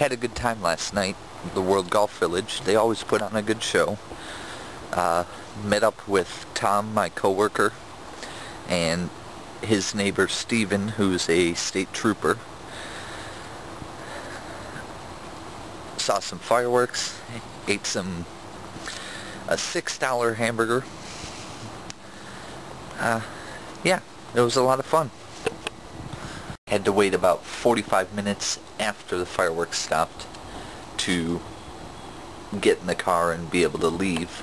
Had a good time last night. The World Golf Village. They always put on a good show. Met up with Tom, my coworker, and his neighbor Steven, who's a state trooper. Saw some fireworks. Ate a $6 hamburger. Yeah, it was a lot of fun. Had to wait about 45 minutes after the fireworks stopped to get in the car and be able to leave,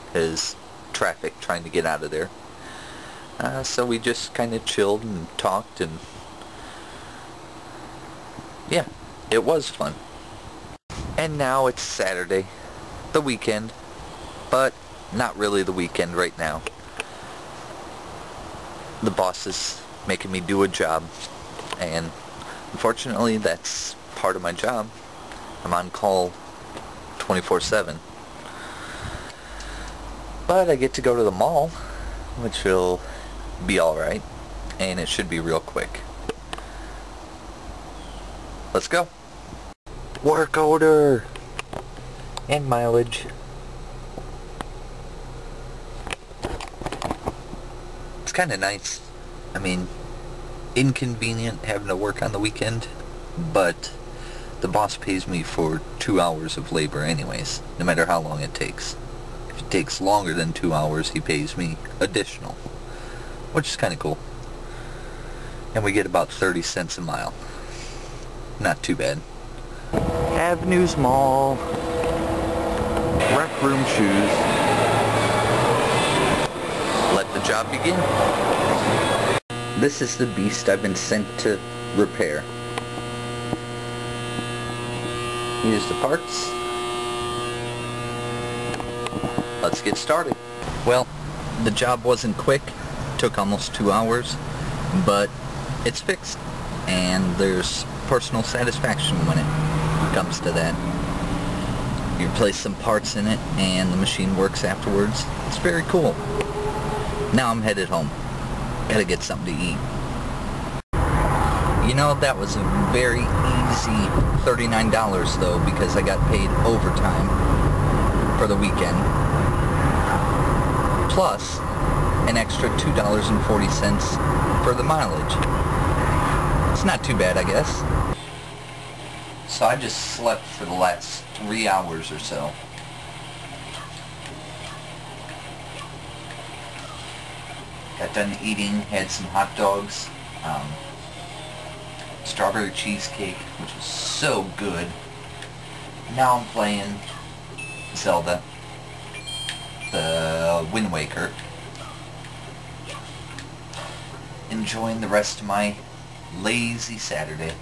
because traffic trying to get out of there. So we just kind of chilled and talked, and yeah, it was fun. And now it's Saturday, the weekend, but not really the weekend right now. The boss is making me do a job, and unfortunately that's part of my job. I'm on call 24/7. But I get to go to the mall, which will be alright, and it should be real quick. Let's go. Work order and mileage. It's kind of nice. I mean, inconvenient having to work on the weekend, but the boss pays me for 2 hours of labor anyways, no matter how long it takes. If it takes longer than 2 hours, he pays me additional, which is kind of cool. And we get about 30 cents a mile. Not too bad. Avenues Mall. Rec room shoes. Let the job begin. This is the beast I've been sent to repair. Here's the parts. Let's get started. Well, the job wasn't quick. Took almost 2 hours, but it's fixed, and there's personal satisfaction when it comes to that. You replace some parts in it and the machine works afterwards. It's very cool. Now I'm headed home. Gotta get something to eat. You know, that was a very easy $39 though, because I got paid overtime for the weekend, plus an extra $2.40 for the mileage. It's not too bad, I guess. So I just slept for the last 3 hours or so. Got done eating, had some hot dogs, strawberry cheesecake, which was so good. Now I'm playing Zelda, the Wind Waker. Enjoying the rest of my lazy Saturday.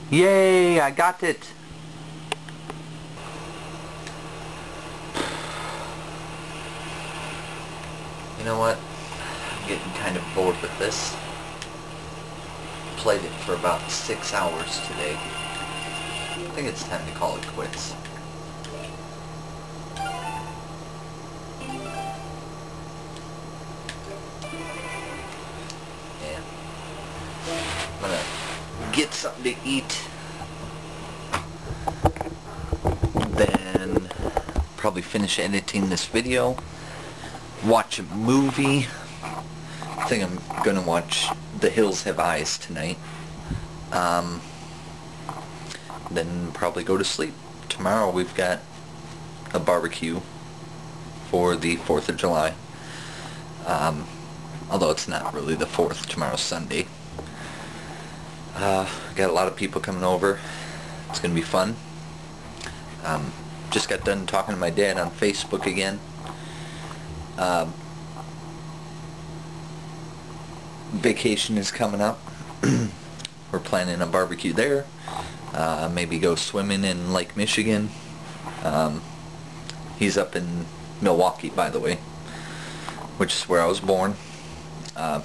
Yay, I got it! You know what? I'm getting kind of bored with this. Played it for about 6 hours today. I think it's time to call it quits. Yeah. I'm gonna get something to eat. Then probably finish editing this video. Watch a movie. I think I'm gonna watch The Hills Have Eyes tonight. Then probably go to sleep. Tomorrow we've got a barbecue for the 4th of July. Although it's not really the 4th, tomorrow's Sunday. Got a lot of people coming over. It's gonna be fun. Just got done talking to my dad on Facebook again. Vacation is coming up. We're planning a barbecue there. Maybe go swimming in Lake Michigan. He's up in Milwaukee, by the way, which is where I was born. Yeah,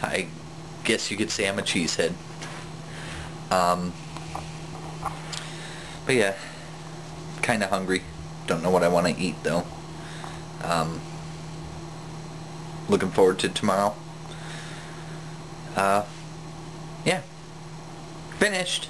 I guess you could say I'm a cheesehead. But yeah, kind of hungry. Don't know what I want to eat though. looking forward to tomorrow. Yeah. Finished.